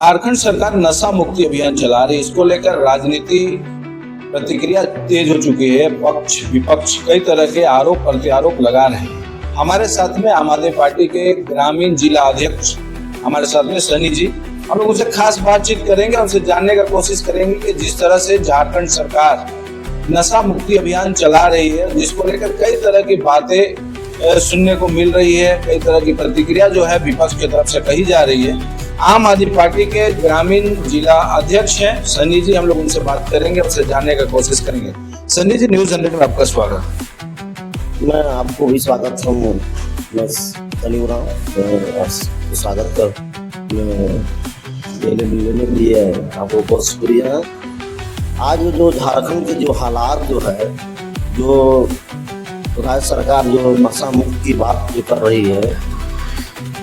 झारखंड सरकार नशा मुक्ति अभियान चला रही है। इसको लेकर राजनीति प्रतिक्रिया तेज हो चुकी है। पक्ष विपक्ष कई तरह के आरोप प्रत्यारोप लगा रहे हैं। हमारे साथ में आम आदमी पार्टी के ग्रामीण जिला अध्यक्ष हमारे साथ में सनी जी, हम लोग उनसे खास बातचीत करेंगे, उनसे जानने का कोशिश करेंगे कि जिस तरह से झारखंड सरकार नशा मुक्ति अभियान चला रही है, जिसको लेकर कई तरह की बातें सुनने को मिल रही है, कई तरह की प्रतिक्रिया जो है विपक्ष की तरफ से कही जा रही है। आम आदमी पार्टी के ग्रामीण जिला अध्यक्ष हैं सनी जी, हम लोग उनसे बात करेंगे, उनसे जानने का कोशिश करेंगे। सनी जी, न्यूज़ 100 में आपका स्वागत। मैं आपको भी स्वागत हूँ। मैं सनी हो रहा हूँ, स्वागत कर लेने के लिए आपको बहुत शुक्रिया। आज जो झारखंड के जो हालात जो है, जो राज्य सरकार जो नशा मुक्त की बात जो कर रही है,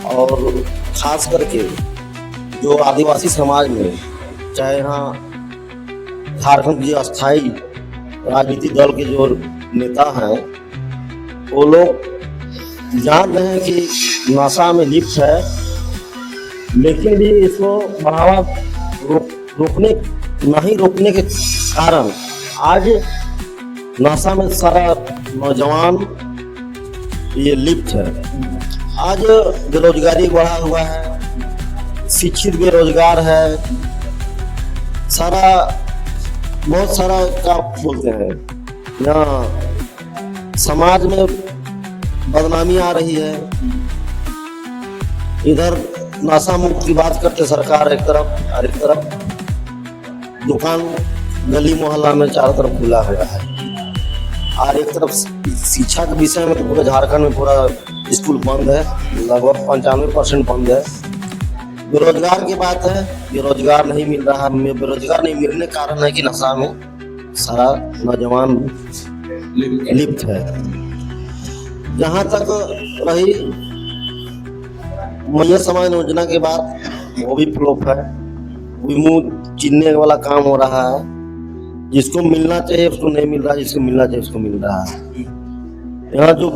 और खास करके जो आदिवासी समाज में, चाहे यहाँ झारखंड के अस्थायी राजनीतिक दल के जो नेता हैं, वो लोग जान रहे हैं कि नशा में लिप्त है, लेकिन भी इसको बढ़ावा नहीं रोकने के कारण आज नशा में सारा नौजवान ये लिप्त है। आज बेरोजगारी बढ़ा हुआ है, शिक्षित बेरोजगार है, बहुत सारा क्या बोलते हैं, यहाँ समाज में बदनामी आ रही है। इधर नशा मुक्त की बात करते सरकार एक तरफ, और एक तरफ दुकान गली मोहल्ला में चारों तरफ खुला हुआ है, और एक तरफ शिक्षा के विषय में तो पूरे झारखंड में पूरा स्कूल बंद है, लगभग 95% बंद है। बेरोजगार की बात है, बेरोजगार नहीं मिल रहा है। बेरोजगार नहीं मिलने का कारण है कि नशा में सारा नौजवान लिप्त है। जहाँ तक रही मैया समाज योजना के बाद, वो भी फ्लॉप है, मुंह चिन्हने वाला काम हो रहा है। जिसको मिलना चाहिए उसको नहीं मिल रहा, जिसको मिलना चाहिए उसको मिल रहा है। यहाँ जो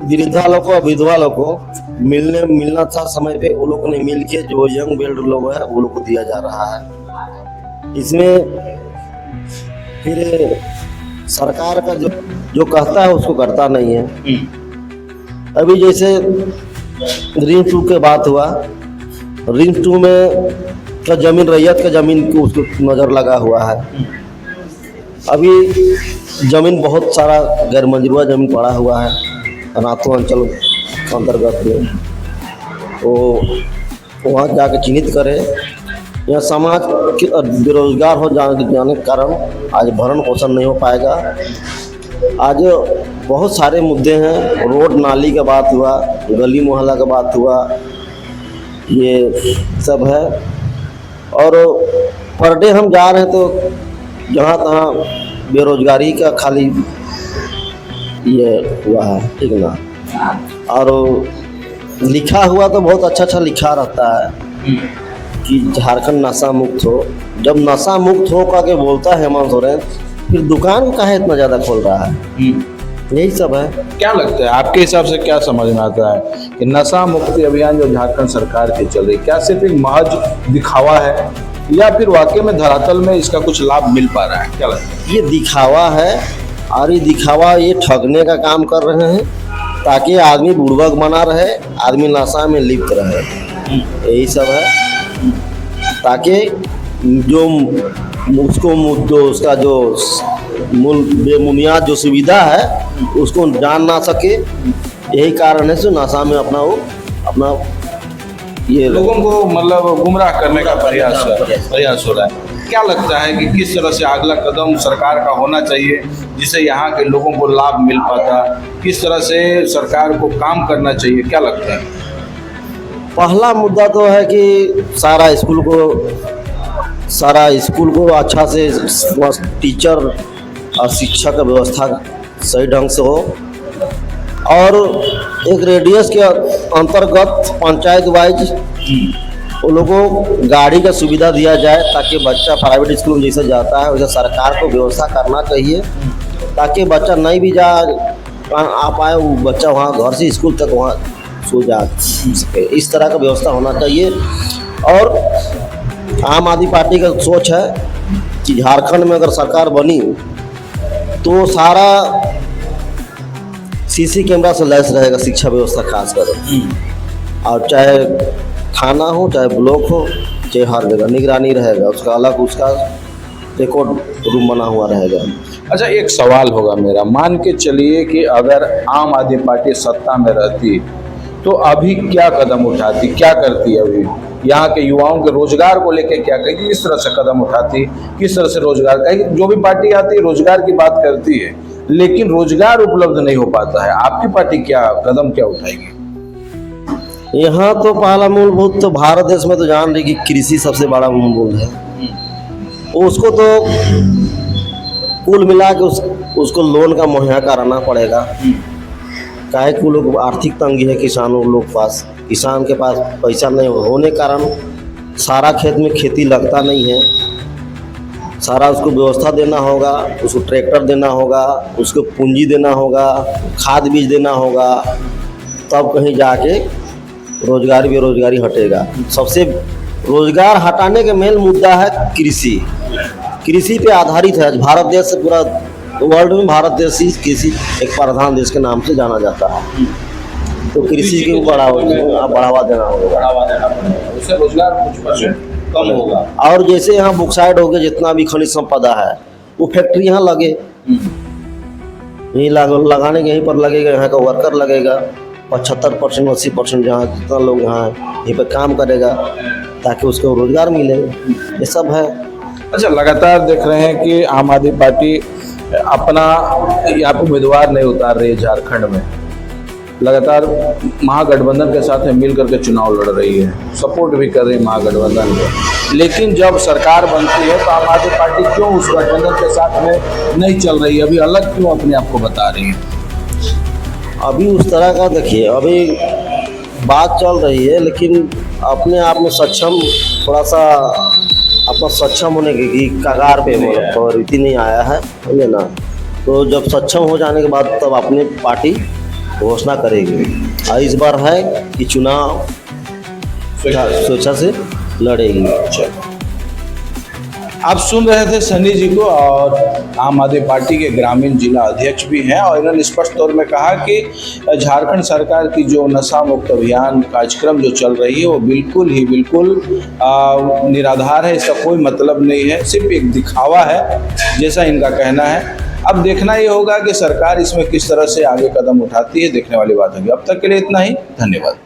वृद्धा लोग को, विधवा लोग को मिलना था समय पे, वो लोग को नहीं मिल के जो यंग बेल्ड लोग है वो लोग को दिया जा रहा है। इसमें फिर सरकार का जो कहता है उसको करता नहीं है। अभी जैसे रिंग 2 के बात हुआ, रिंग 2 में का जमीन, रैयत का जमीन को उसको नज़र लगा हुआ है। अभी जमीन बहुत सारा गैर मंजूरा जमीन पड़ा हुआ है रातों अंचल के अंतर्गत में, तो वहाँ जाकर चिन्हित करे। यह समाज के बेरोजगार हो जाने के कारण आज भरण पोषण नहीं हो पाएगा। आज बहुत सारे मुद्दे हैं, रोड नाली का बात हुआ, गली मोहल्ला का बात हुआ, ये सब है। और पर डे हम जा रहे हैं तो जहाँ तहाँ बेरोजगारी का खाली ये हुआ है, ठीक ना। और लिखा हुआ तो बहुत अच्छा लिखा रहता है कि झारखंड नशा मुक्त हो। जब नशा मुक्त हो के बोलता है हेमंत सोरेन, फिर दुकान को काहे इतना ज़्यादा खोल रहा है? यही सब है। क्या लगता है आपके हिसाब से, क्या समझ में आता है कि नशा मुक्ति अभियान जो झारखंड सरकार की चल रही, क्या सिर्फ एक महज दिखावा है, या फिर वाकई में धरातल में इसका कुछ लाभ मिल पा रहा है? क्या लगता है? ये दिखावा है, और ये दिखावा ये ठगने का काम कर रहे हैं ताकि आदमी बुड़बक बना रहे, आदमी नशा में लिप्त रहे। यही सब है, ताकि जो उसका जो बेबुनियाद जो सुविधा है उसको जान ना सके। यही कारण है जो नशा में अपना ये लोगों को मतलब गुमराह करने का प्रयास हो रहा है। क्या लगता है कि किस तरह से अगला कदम सरकार का होना चाहिए जिससे यहाँ के लोगों को लाभ मिल पाता? किस तरह से सरकार को काम करना चाहिए, क्या लगता है? पहला मुद्दा तो है कि सारा स्कूल को अच्छा से टीचर और शिक्षा का व्यवस्था सही ढंग से हो, और एक रेडियस के अंतर्गत पंचायत वाइज वो लोगों को गाड़ी का सुविधा दिया जाए, ताकि बच्चा प्राइवेट स्कूल में जैसे जाता है वैसे सरकार को व्यवस्था करना चाहिए, ताकि बच्चा नहीं भी आ पाए, वो बच्चा वहाँ घर से स्कूल तक वहाँ सो जा सके। इस तरह का व्यवस्था होना चाहिए। और आम आदमी पार्टी का सोच है कि झारखंड में अगर सरकार बनी तो सारा सीसी कैमरा से लैस रहेगा, शिक्षा व्यवस्था खास कर, और चाहे थाना हो चाहे ब्लॉक हो चाहे हर जगह निगरानी रहेगा, उसका अलग उसका रिकॉर्ड रूम बना हुआ रहेगा। अच्छा, एक सवाल होगा मेरा, मान के चलिए कि अगर आम आदमी पार्टी सत्ता में रहती तो अभी क्या कदम उठाती, क्या करती? अभी यहाँ के युवाओं के रोजगार को लेकर क्या कहेगी, किस तरह से कदम उठाती, किस तरह से रोजगार? कहेगी जो भी पार्टी आती है रोजगार की बात करती है, लेकिन रोजगार उपलब्ध नहीं हो पाता है। आपकी पार्टी क्या कदम क्या उठाएगी? यहाँ तो पहला मूलभूत तो भारत देश में तो जान रही कि कृषि सबसे बड़ा मूलभूत है, उसको तो कुल मिला के उसको लोन का मुहैया कराना पड़ेगा। काहे कि लोग आर्थिक तंगी है किसानों लोग पास, किसान के पास पैसा नहीं होने के कारण सारा खेत में खेती लगता नहीं है, सारा उसको व्यवस्था देना होगा, उसको ट्रैक्टर देना होगा, उसको पूंजी देना होगा, खाद बीज देना होगा, तब कहीं जाके रोजगार बेरोजगारी हटेगा। सबसे रोजगार हटाने का मेन मुद्दा है कृषि, कृषि पे आधारित है भारत देश से, पूरा वर्ल्ड में भारत देश ही कृषि एक प्रधान देश के नाम से जाना जाता है। तो कृषि को बढ़ावा देना होगा, उससे रोजगार कुछ परसेंट कम होगा। और जैसे यहाँ बुक्साइड हो गया, जितना भी खनिज संपदा है वो फैक्ट्री यहाँ लगे, यहीं लगाने के यहीं पर लगेगा, यहाँ का वर्कर लगेगा, 75% 80% जहाँ जितना लोग यहाँ यहीं पर काम करेगा ताकि उसको रोजगार मिले, ये सब है। अच्छा, लगातार देख रहे हैं कि आम आदमी पार्टी अपना यहाँ पे उम्मीदवार नहीं उतार रही है झारखंड में, लगातार महागठबंधन के साथ में मिल करके चुनाव लड़ रही है, सपोर्ट भी कर रही है महागठबंधन को, लेकिन जब सरकार बनती है तो आम आदमी पार्टी क्यों उस गठबंधन के साथ में नहीं चल रही है, अभी अलग क्यों अपने आप को बता रही है? अभी उस तरह का देखिए, अभी बात चल रही है, लेकिन अपने आप में सक्षम, थोड़ा सा अपना सक्षम होने की कगार पे परिस्थिति नहीं आया है, समझे ना। तो जब सक्षम हो जाने के बाद तब अपनी पार्टी घोषणा करेगी, और इस बार है कि चुनाव स्वेच्छा से लड़ेगी। आप सुन रहे थे सनी जी को, और आम आदमी पार्टी के ग्रामीण जिला अध्यक्ष भी हैं, और इन्होंने स्पष्ट तौर में कहा कि झारखंड सरकार की जो नशा मुक्त अभियान कार्यक्रम जो चल रही है वो बिल्कुल निराधार है, इसका कोई मतलब नहीं है, सिर्फ एक दिखावा है जैसा इनका कहना है। अब देखना ये होगा कि सरकार इसमें किस तरह से आगे कदम उठाती है, देखने वाली बात होगी। अब तक के लिए इतना ही, धन्यवाद।